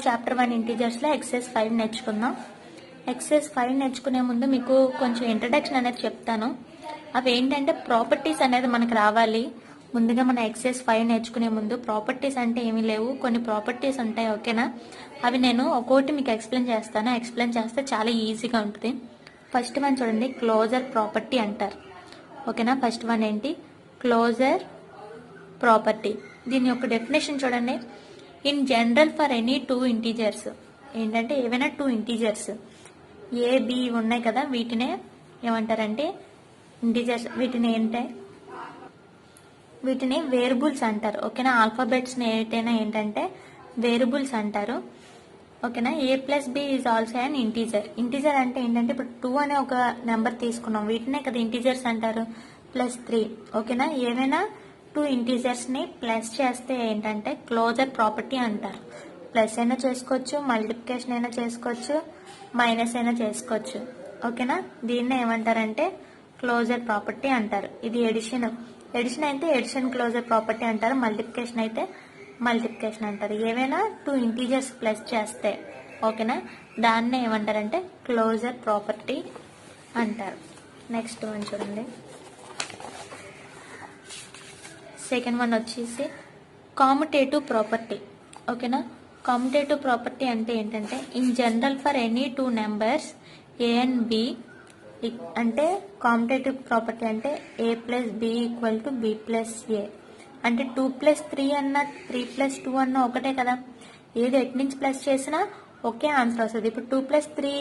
Chapter 1 ఇంటీజర్స్లో excise 5 నేర్చుకుందాం. Excise 5 నేర్చుకునే ముందు మీకు కొంచెం ఇంట్రడక్షన్ అనేది చెప్తాను. అవి ఏంటంటే ప్రాపర్టీస్ అనేది మనకు రావాలి. ముందుగా మన ఎక్సైజ్ 5 నేర్చుకునే ముందు ప్రాపర్టీస్ అంటే ఏమీ లేవు, కొన్ని ప్రాపర్టీస్ ఉంటాయి. ఓకేనా? అవి నేను ఒక్కోటి మీకు ఎక్స్ప్లెయిన్ చేస్తాను. ఎక్స్ప్లెయిన్ చేస్తే చాలా ఈజీగా ఉంటుంది. ఫస్ట్ వన్ చూడండి, క్లోజర్ ప్రాపర్టీ అంటారు. ఓకేనా? ఫస్ట్ వన్ ఏంటి? Closure property. దీని యొక్క డెఫినేషన్ చూడండి. In general for any two integers, ఏంటంటే ఏవైనా టూ ఇంటీజర్స్ ఏ బి ఉన్నాయి కదా, వీటినే ఏమంటారంటే ఇంటీజర్స్. వీటిని వేరియబుల్స్ అంటారు. ఓకేనా? ఆల్ఫాబెట్స్ ఏటైనా ఏంటంటే వేరియబుల్స్ అంటారు. ఓకేనా? A plus B is also an integer. Integer అంటే ఏంటంటే ఇప్పుడు 2 అనే ఒక నెంబర్ తీసుకున్నాం, వీటినే కదా ఇంటీజర్స్ అంటారు. ప్లస్ 3. ఓకేనా? ఏవైనా 2 ఇంటీజర్స్ ని ప్లస్ చేస్తే ఏంటంటే క్లోజర్ ప్రాపర్టీ అంటారు. ప్లస్ అయినా చేసుకోవచ్చు, మల్టిప్లికేషన్ అయినా చేసుకోవచ్చు, మైనస్ అయినా చేసుకోవచ్చు. ఓకేనా? దీన్నే ఏమంటారంటే క్లోజర్ ప్రాపర్టీ అంటారు. ఇది ఎడిషన్ అయితే ఎడిషన్ క్లోజర్ ప్రాపర్టీ అంటారు. మల్టిప్లికేషన్ అయితే మల్టిప్లికేషన్ అంటారు. ఏవైనా 2 ఇంటీజర్స్ ప్లస్ చేస్తే ఓకేనా, దాన్నే ఏమంటారంటే క్లోజర్ ప్రాపర్టీ అంటారు. నెక్స్ట్ వన్ చూడండి, సెకండ్ వన్ వచ్చేసి కామ్యుటేటివ్ ప్రాపర్టీ. ఓకేనా? కామ్యుటేటివ్ ప్రాపర్టీ అంటే ఏంటంటే in general for any 2 numbers A and B, అంటే కామ్యుటేటివ్ ప్రాపర్టీ అంటే A plus B equal to B plus A. అంటే 2 ప్లస్ 3 అన్న 3 ప్లస్ 2 అన్న ఒకటే కదా, ఏది ఎటు నుంచి ప్లస్ చేసినా ఒకే ఆన్సర్ వస్తుంది. ఇప్పుడు 2 ప్లస్ 3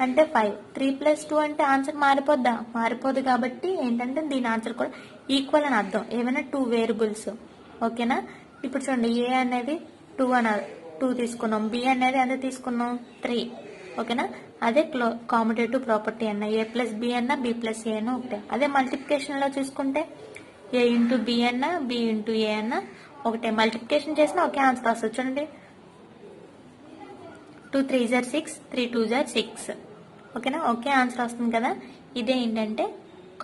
అంటే 5, 3 ప్లస్ 2 అంటే ఆన్సర్ మారిపోద్దా? మారిపోదు. కాబట్టి ఏంటంటే దీని ఆన్సర్ కూడా ఈక్వల్ అని అర్థం, ఏమైనా 2 వేరియబుల్స్. ఓకేనా? ఇప్పుడు చూడండి, ఏ అనేది 2 తీసుకున్నాం, బి అనేది ఎంత తీసుకున్నాం 3. ఓకేనా? అదే కామ్యుటేటివ్ ప్రాపర్టీ అన్న. ఏ ప్లస్ బి అన్న బి ప్లస్ ఏ అన్న ఒకటే. అదే మల్టిప్లికేషన్ లో చూసుకుంటే ఏ ఇంటూ బి అన్న బి ఇంటూ ఏ అన్న ఒకటే. మల్టిప్లికేషన్ చేసినా ఒకే ఆన్సర్ వస్తుంది. చూడండి, 2 3 = 6, 3 2 = 6. ఓకేనా? ఒకే ఆన్సర్ వస్తుంది కదా. ఇదే ఏంటంటే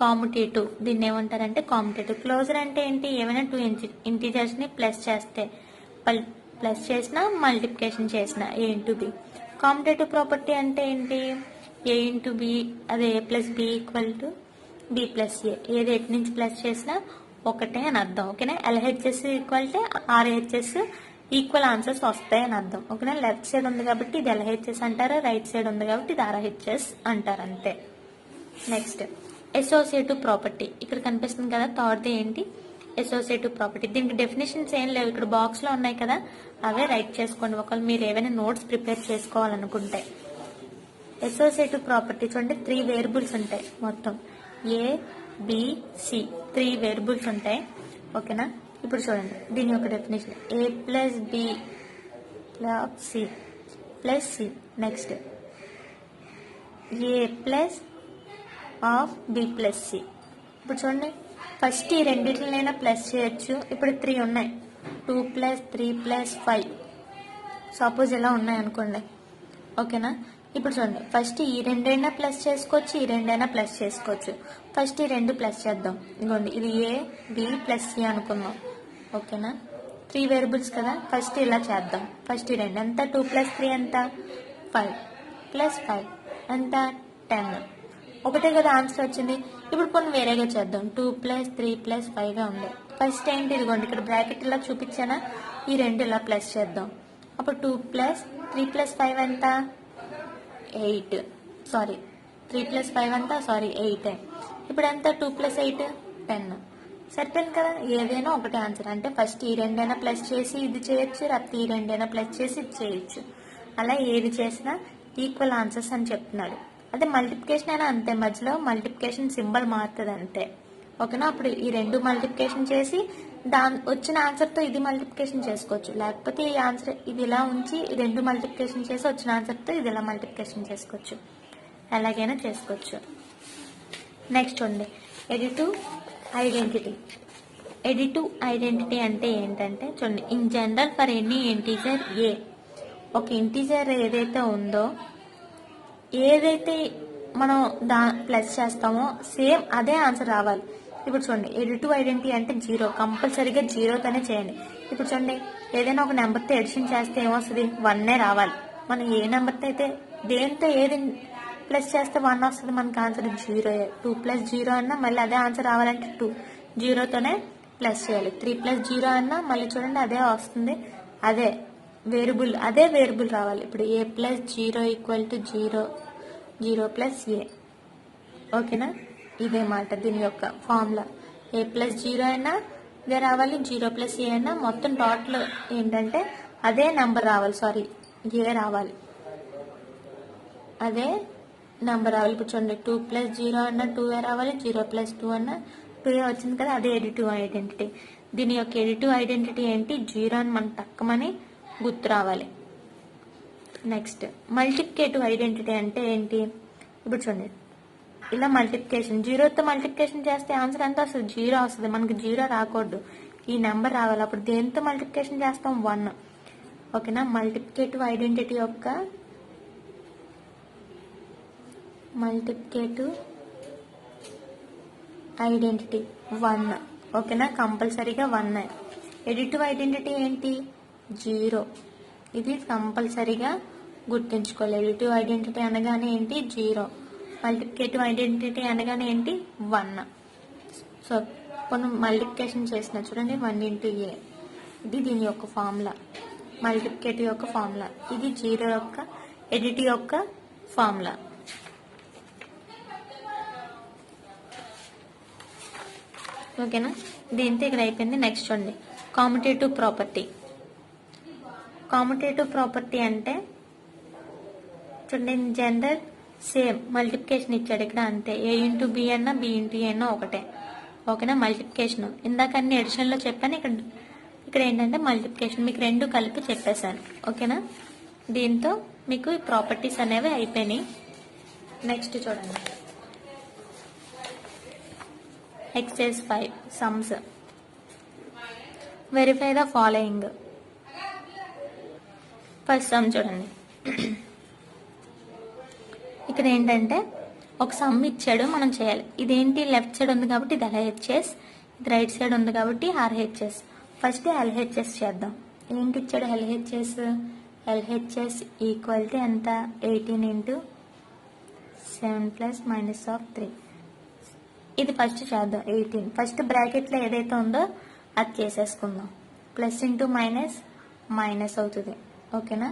కామ్యుటేటివ్. దీన్ని ఏమంటారంటే కామ్యుటేటివ్. క్లోజర్ అంటే ఏంటి? ఏమైనా 2 ఇంటీజర్స్ ని ప్లస్ చేస్తే, ప్లస్ చేసినా మల్టిప్లికేషన్ చేసిన A into B. Commutative property అంటే ఏంటి? ఏ ఇంటూ బి, అదే A plus B equal to B plus A. ఏది ఎటు నుంచి ప్లస్ చేసినా ఒకటే అని అర్థం. ఓకేనా? LHS equal to RHS equal answers వస్తాయి అని అర్థం. ఓకేనా? లెఫ్ట్ సైడ్ ఉంది కాబట్టి ఇది ఎల్హెచ్ఎస్ అంటారు, రైట్ సైడ్ ఉంది కాబట్టి ఇది ఆర్హెచ్ఎస్ అంటారు, అంతే. Next associative property. ఇక్కడ కనిపిస్తుంది కదా, థర్డ్ ఏంటి? Associative property. దీనికి డెఫినేషన్స్ ఏం లేవు, ఇక్కడ బాక్స్ లో ఉన్నాయి కదా, అవే రైట్ చేసుకోండి ఒకవేళ మీరు ఏమైనా నోట్స్ ప్రిపేర్ చేసుకోవాలనుకుంటే. అసోసియేటివ్ ప్రాపర్టీ చూడండి, 3 వేరియబుల్స్ ఉంటాయి మొత్తం. ఏ బి సి 3 వేరియబుల్స్ ఉంటాయి. ఓకేనా? ఇప్పుడు చూడండి దీని యొక్క definition, a plus b plus c plus c. Next a plus of b plus c. ఇప్పుడు చూడండి, ఫస్ట్ ఈ రెండింటినైనా ప్లస్ చేయొచ్చు. ఇప్పుడు 3 ఉన్నాయి, 2 ప్లస్ 3 ప్లస్ 5 సపోజ్ ఇలా ఉన్నాయి అనుకోండి. ఓకేనా? ఇప్పుడు చూడండి, ఫస్ట్ ఈ రెండైనా ప్లస్ చేసుకోవచ్చు, ఈ రెండైనా ప్లస్ చేసుకోవచ్చు. ఫస్ట్ ఈ 2 ప్లస్ చేద్దాం. ఇదిగోండి, ఇది ఏ బి ప్లస్ సి అనుకుందాం. ఓకేనా? 3 వేరియబుల్స్ కదా, ఫస్ట్ ఇలా చేద్దాం. ఫస్ట్ ఈ 2 ఎంత? 2 ప్లస్ 3 ఎంత? 5 ప్లస్ 5 ఎంత? 10. ఒకటే కదా ఆన్సర్ వచ్చింది. ఇప్పుడు కొన్ని వేరేగా చేద్దాం. 2 ప్లస్ 3 ప్లస్ 5 ఉంది. ఫస్ట్ ఏంటి? ఇదిగోండి, ఇక్కడ బ్రాకెట్ ఇలా చూపించానా, ఈ 2 ఇలా ప్లస్ చేద్దాం. అప్పుడు 2 ప్లస్ 3 ప్లస్ 5 ఎంత? 8. సారీ, 3 ప్లస్ 5 ఎంత? సారీ 8. ఇప్పుడు ఎంత? 2 ప్లస్ 8 10. సరిపోయింది కదా. ఏదైనా ఒకటే ఆన్సర్. అంటే ఫస్ట్ ఈ 2 అయినా ప్లస్ చేసి ఇది చేయొచ్చు, లేకపోతే ఈ 2 అయినా ప్లస్ చేసి ఇది చేయొచ్చు. అలా ఏది చేసినా ఈక్వల్ ఆన్సర్స్ అని చెప్తున్నాడు. అదే మల్టిప్లికేషన్ అయినా అంతే, మధ్యలో మల్టిప్లికేషన్ సింబల్ మారుతుంది అంతే. ఓకేనా? అప్పుడు ఈ 2 మల్టిప్లికేషన్ చేసి వచ్చిన ఆన్సర్తో ఇది మల్టిప్లికేషన్ చేసుకోవచ్చు, లేకపోతే ఈ ఆన్సర్ ఇది ఇలా ఉంచి 2 మల్టిప్లికేషన్ చేసి వచ్చిన ఆన్సర్తో ఇది ఇలా మల్టిప్లికేషన్ చేసుకోవచ్చు. ఎలాగైనా చేసుకోవచ్చు. నెక్స్ట్ ఉంది ఎడిటివ్ ఐడెంటిటీ. ఎడిటివ్ ఐడెంటిటీ అంటే ఏంటంటే చూడండి, in general for any integer A, ఒక ఇంటీజర్ ఏదైతే ఉందో, ఏదైతే మనం ప్లస్ చేస్తామో సేమ్ అదే ఆన్సర్ రావాలి. ఇప్పుడు చూడండి, ఎడిటివ్ ఐడెంటిటీ అంటే 0, కంపల్సరీగా 0తోనే చేయండి. ఇప్పుడు చూడండి, ఏదైనా ఒక నెంబర్తో ఎడిషన్ చేస్తే ఏమొస్తుంది? 1 రావాలి. మనం ఏ నెంబర్తో అయితే దేంతో ఏది ప్లస్ చేస్తే 1 వస్తుంది మనకి ఆన్సర్ 0. 2 + 0 అన్నా మళ్ళీ అదే ఆన్సర్ రావాలంటే 2 0తోనే ప్లస్ చేయాలి. 3 + 0 అన్నా మళ్ళీ చూడండి అదే వస్తుంది. అదే వేరియబుల్ రావాలి. ఇప్పుడు a + 0 = 0, 0 + a. ఓకేనా? ఇదే మాట దీని యొక్క ఫార్ములా. a + 0 అయినా ఇదే రావాలి, 0 + a అయినా మొత్తం టోటల్ ఏంటంటే అదే నెంబర్ రావాలి. సారీ, ఏ రావాలి, అదే నెంబర్ రావాలి. ఇప్పుడు చూడండి, 2 + 0 అన్న 2a రావాలి, 0 + 2 అన్న 2a వచ్చింది కదా, అదే ఎడిటివ్ ఐడెంటిటీ. దీని యొక్క ఎడిటివ్ ఐడెంటిటీ ఏంటి? 0 అని మనం తక్కువని గుర్తు రావాలి. నెక్స్ట్ మల్టిప్లికేటివ్ ఐడెంటిటీ అంటే ఏంటి? ఇప్పుడు చూడండి, ఇలా మల్టిప్లికేషన్ 0తో మల్టిప్లికేషన్ చేస్తే ఆన్సర్ ఎంత వస్తుంది? 0 వస్తుంది. మనకి 0 రాకూడదు, ఈ నెంబర్ రావాలి. అప్పుడు దేంతో మల్టిప్లికేషన్ చేస్తాం? 1. ఓకేనా? మల్టిప్లికేటివ్ ఐడెంటిటీ యొక్క మల్టిప్లికేటివ్ ఐడెంటిటీ 1. ఓకేనా? కంపల్సరీగా 1. ఎడిటివ్ ఐడెంటిటీ ఏంటి? 0. ఇది కంపల్సరీగా గుర్తుంచుకోవాలి. ఎడిటివ్ ఐడెంటిటీ అనగానే ఏంటి? 0. మల్టిప్లికేటివ్ ఐడెంటిటీ అనగానే ఏంటి? 1. సో మనం మల్టిప్లికేషన్ చేసిన చూడండి, 1 × a. ఇది దీని యొక్క ఫార్ములా, మల్టిప్లికేటివ్ యొక్క ఫార్ములా. ఇది 0 యొక్క ఎడిటివ్ యొక్క ఫార్ములా. ఓకేనా? దీంతో ఇక్కడ అయిపోయింది. నెక్స్ట్ చూడండి, కామ్యుటేటివ్ ప్రాపర్టీ. కామ్యుటేటివ్ ప్రాపర్టీ అంటే చూడండి, ఇన్ జనరల్ సేమ్ మల్టిప్లికేషన్ ఇచ్చాడు ఇక్కడ, అంతే. a × b అన్నా b × a అన్నా ఒకటే. ఓకేనా? మల్టిప్లికేషన్ ఇందాక అన్ని ఎడిషన్లో చెప్పాను, ఇక్కడ ఏంటంటే మల్టిప్లికేషన్ మీకు రెండు కలిపి చెప్పేశాను. ఓకేనా? దీంతో మీకు ప్రాపర్టీస్ అనేవి అయిపోయినాయి. నెక్స్ట్ చూడండి, exercise 5 sums. Verify the following. First some చూడండి, ఇక్కడ ఏంటంటే ఒక సమ్ ఇచ్చాడు, మనం చేయాలి. ఇదేంటి? లెఫ్ట్ సైడ్ ఉంది కాబట్టి ఇది LHS, ఇది రైట్ సైడ్ ఉంది కాబట్టి RHS. ఫస్ట్ LHS చేద్దాం. ఏంటి ఇచ్చాడు LHS? LHS ఈక్వల్ టు ఎంత? 18 × 7 + -3. ఇది ఫస్ట్ చేద్దాం. 18 ఫస్ట్ బ్రాకెట్లో ఏదైతే ఉందో అది చేసేసుకుందాం. ప్లస్ ఇంటూ మైనస్ అవుతుంది. ఓకేనా?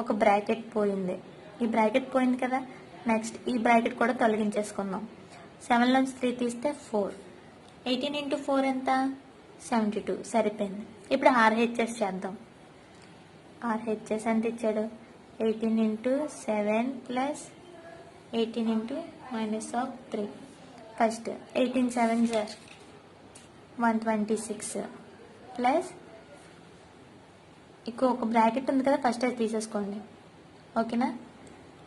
ఒక బ్రాకెట్ పోయింది, ఈ బ్రాకెట్ పోయింది కదా. నెక్స్ట్ ఈ బ్రాకెట్ కూడా తొలగించేసుకుందాం. 7 నుంచి 3 తీస్తే 4. 18 × 4 ఎంత? 72. సరిపోయింది. ఇప్పుడు RHS చేద్దాం. RHS ఎంత ఇచ్చాడు? 18 × 7 + 18 × -3. ఫస్ట్ 18 7s 126 ప్లస్ ఇక్కడ ఒక బ్రాకెట్ ఉంది కదా, ఫస్ట్ అది తీసేసుకోండి. ఓకేనా?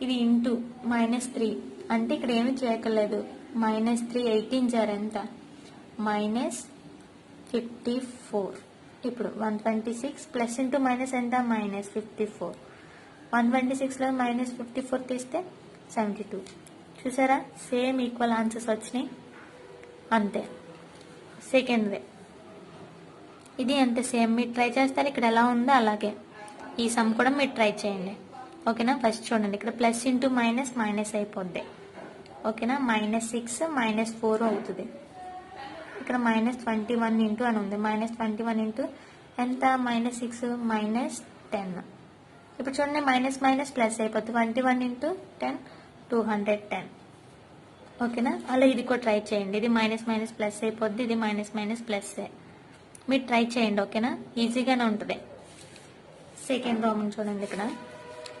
ఇది ఇంటూ -3 అంటే ఇక్కడ ఏమి చేయక్కర్లేదు. -3 18 ఎంత? -54. ఇప్పుడు 126 ప్లస్ ఇంటూ మైనస్ ఎంత? -54. 126లో -54 తీస్తే 72. చూసారా? సేమ్ ఈక్వల్ ఆన్సర్స్ వచ్చినాయి, అంతే. సెకండ్ వే ఇది అంతే సేమ్. మీరు ట్రై చేస్తారు, ఇక్కడ ఎలా ఉందో అలాగే ఈ సమ్ కూడా మీరు ట్రై చేయండి. ఓకేనా? ఫస్ట్ చూడండి, ఇక్కడ ప్లస్ ఇంటూ మైనస్ అయిపోద్ది. ఓకేనా? -6 -4 అవుతుంది. ఇక్కడ -21 ఇంటూ అని ఉంది. -21 ఇంటూ ఎంత? -6 -10. ఇప్పుడు చూడండి, మైనస్ ప్లస్ అయిపోతుంది. 21 ఇంటూ 10 210. ఓకేనా? అలా ఇది కూడా ట్రై చేయండి. ఇది మైనస్ ప్లస్ అయిపోద్ది, ఇది మైనస్ ప్లస్. మీరు ట్రై చేయండి. ఓకేనా? ఈజీగానే ఉంటుంది. సెకండ్ ప్రాబ్లం చూడండి, ఇక్కడ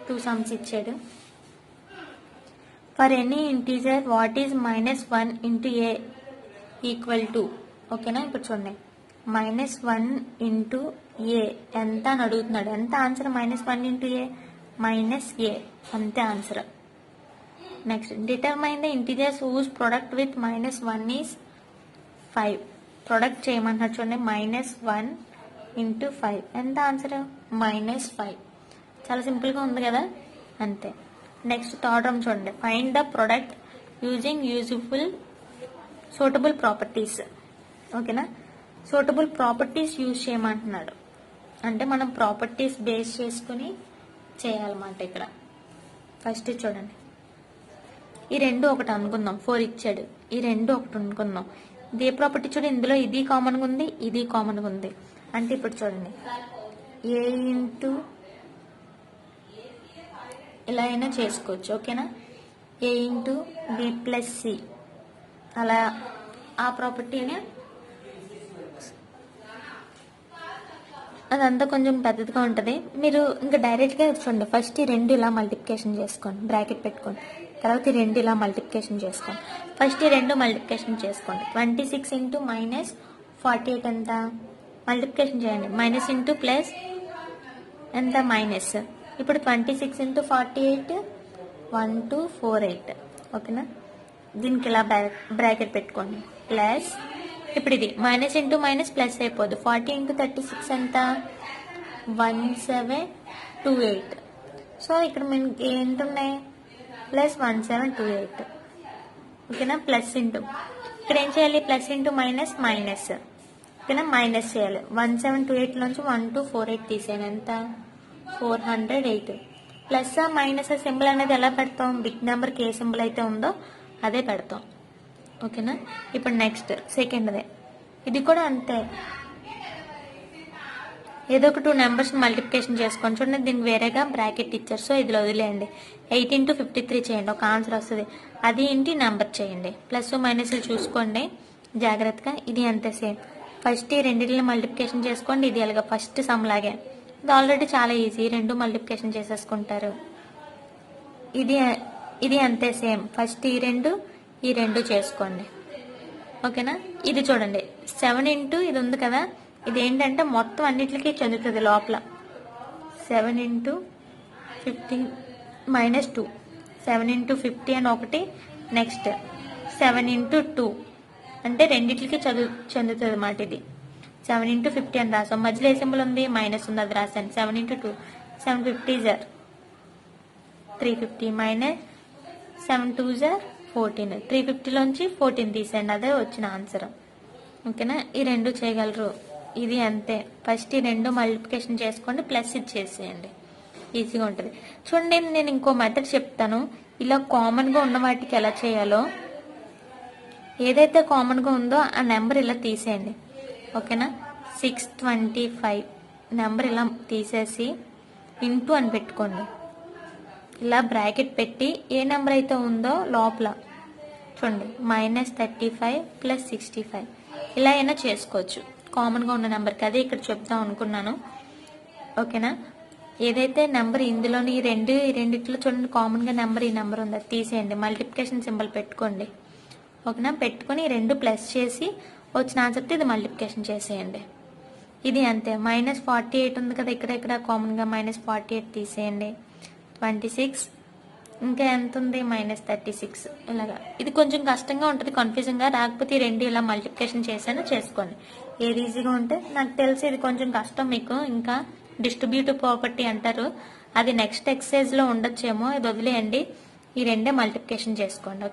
2 సమ్స్ ఇచ్చాడు. For any integer what is -1 × a equal to. ఓకేనా? ఇప్పుడు చూడండి, -1 × a ఎంత అని అడుగుతున్నాడు. ఎంత ఆన్సర్? -1 × a -a అంతే answer. Next determine the integers whose product with -1 is 5. Product చేయమంటున్నాడు. చూడండి, -1 × 5 ఎంత ఆన్సర్? -5. చాలా సింపుల్గా ఉంది కదా, అంతే. నెక్స్ట్ థర్డ్ రమ్ చూడండి, find the product using suitable properties. ఓకేనా? సూటబుల్ ప్రాపర్టీస్ యూజ్ చేయమంటున్నాడు. అంటే మనం ప్రాపర్టీస్ బేస్ చేసుకుని చేయాలన్నమాట ఇక్కడ. ఫస్ట్ చూడండి, ఈ రెండు ఒకటి అనుకుందాం, 4 ఇచ్చాడు, ఈ రెండు ఒకటి అనుకుందాం. ఇదే ప్రాపర్టీ చూడండి, ఇందులో ఇది కామన్గా ఉంది, ఇది కామన్గా ఉంది. అంటే ఇప్పుడు చూడండి, ఏ ఇంటూ ఇలా అయినా చేసుకోవచ్చు. ఓకేనా, ఏ ఇంటూ బి ప్లస్ సి, అలా ఆ ప్రాపర్టీనే. అదంతా కొంచెం పెద్దదిగా ఉంటుంది. మీరు ఇంకా డైరెక్ట్గా చూడండి, ఫస్ట్ ఈ రెండు ఇలా మల్టిప్లికేషన్ చేసుకోండి, బ్రాకెట్ పెట్టుకోండి. తర్వాత ఈ రెండు ఇలా మల్టిప్లికేషన్ చేసుకోండి. ఫస్ట్ ఈ రెండు మల్టిప్లికేషన్ చేసుకోండి. 26 ఇంటూ మైనస్ 48 ఎంత మల్టిప్లికేషన్ చేయండి. మైనస్ ఇంటూ ప్లస్ ఎంత మైనస్. ఇప్పుడు 26 ఇంటూ 48 1248. ఓకేనా, దీనికి ఇలా బ్రాకెట్ పెట్టుకోండి. ప్లస్ ఇప్పుడు ఇది మైనస్ ఇంటూ మైనస్ ప్లస్ అయిపోద్ది. 40 ఇంటూ 36 ఎంత 1728. సో ఇక్కడ మనకి ఏంటున్నాయి ప్లస్ 1728. ఓకేనా, ప్లస్ ఇంటూ ఇక్కడ ఏం చేయాలి, ప్లస్ ఇంటూ మైనస్ మైనస్. ఓకేనా, మైనస్ చేయాలి. 1728 నుంచి 1248 తీసేయండి. ఎంత 408. ప్లస్ మైనస్ సింబల్ అనేది ఎలా పెడతాం, బిగ్ నెంబర్కి ఏ సింబల్ అయితే ఉందో అదే పెడతాం. ఓకేనా, ఇప్పుడు నెక్స్ట్ సెకండ్దే, ఇది కూడా అంతే. ఏదో ఒక 2 నెంబర్స్ మల్టిప్లికేషన్ చేసుకోండి. చూడండి, దీనికి వేరేగా బ్రాకెట్ ఇచ్చారు, సో ఇదిలో వదిలేయండి. 8 ఇంటూ 53 చేయండి, ఒక ఆన్సర్ వస్తుంది. అది ఏంటి నెంబర్ చేయండి. ప్లస్ మైనస్ చూసుకోండి జాగ్రత్తగా. ఇది అంతే సేమ్. ఫస్ట్ ఈ రెండింటిని మల్టిప్లికేషన్ చేసుకోండి. ఇది అలాగా ఫస్ట్ సమ్ లాగే. ఇది ఆల్రెడీ చాలా ఈజీ, రెండు మల్టిప్లికేషన్ చేసేసుకుంటారు. ఇది అంతే సేమ్. ఫస్ట్ ఈ రెండు చేసుకోండి. ఓకేనా, ఇది చూడండి 7 ఇంటూ ఇది ఉంది కదా, ఇది ఏంటంటే మొత్తం అన్నిటికీ చెందుతుంది లోపల. 7 ఇంటూ 50 మైనస్ 2, 7 ఇంటూ 50 అని ఒకటి. నెక్స్ట్ 7 ఇంటూ 2 అంటే రెండింటికి చెందుతుంది అన్నమాట. ఇది 7 ఇంటూ 50 అని రాసాం, మధ్యలో ఏ సింబల్ ఉంది మైనస్ ఉంది, అది రాశాను. 7 ఇంటూ 2 750 350 మైనస్ 7 2 14. 350లోంచి 14 తీసేయండి, అదే వచ్చిన ఆన్సర్. ఓకేనా, ఈ రెండు చేయగలరు. ఇది అంతే. ఫస్ట్ ఈ రెండు మల్టిప్లికేషన్ చేసుకోండి, ప్లస్ ఇది చేసేయండి, ఈజీగా ఉంటుంది. చూడండి, నేను ఇంకో మెథడ్ చెప్తాను. ఇలా కామన్గా ఉన్న వాటికి ఎలా చేయాలో, ఏదైతే కామన్గా ఉందో ఆ నెంబర్ ఇలా తీసేయండి. ఓకేనా, 625 నెంబర్ ఇలా తీసేసి ఇంటూ అని పెట్టుకోండి. ఇలా బ్రాకెట్ పెట్టి ఏ నెంబర్ అయితే ఉందో లోపల చూడండి, -35 + 65 ఇలా అయినా చేసుకోవచ్చు కామన్గా ఉన్న నెంబర్కి. అదే ఇక్కడ చెప్దాం అనుకున్నాను. ఓకేనా, ఏదైతే నెంబర్ ఇందులోని ఈ రెండిట్లో చూడండి కామన్గా నెంబర్ ఈ నెంబర్ ఉంది, అది తీసేయండి. మల్టిప్లికేషన్ సింబల్ పెట్టుకోండి. ఓకేనా, పెట్టుకొని ఈ రెండు ప్లస్ చేసి వచ్చిన ఆన్సర్తో ఇది మల్టిప్లికేషన్ చేసేయండి. ఇది అంతే. -48 ఉంది కదా, ఇక్కడ కామన్గా -48 తీసేయండి. 26 ఇంకా ఎంత ఉంది -36. ఇలాగా ఇది కొంచెం కష్టంగా ఉంటుంది, కన్ఫ్యూజింగ్గా. రాకపోతే ఈ రెండు ఇలా మల్టిప్లికేషన్ చేసాను, చేసుకోండి. ఏది ఈజీగా ఉంటే. నాకు తెలిసి ఇది కొంచెం కష్టం మీకు. ఇంకా డిస్ట్రిబ్యూటివ్ ప్రాపర్టీ అంటారు, అది నెక్స్ట్ ఎక్సర్సైజ్లో ఉండొచ్చేమో, ఇది వదిలేయండి. ఈ రెండే మల్టిప్లికేషన్ చేసుకోండి.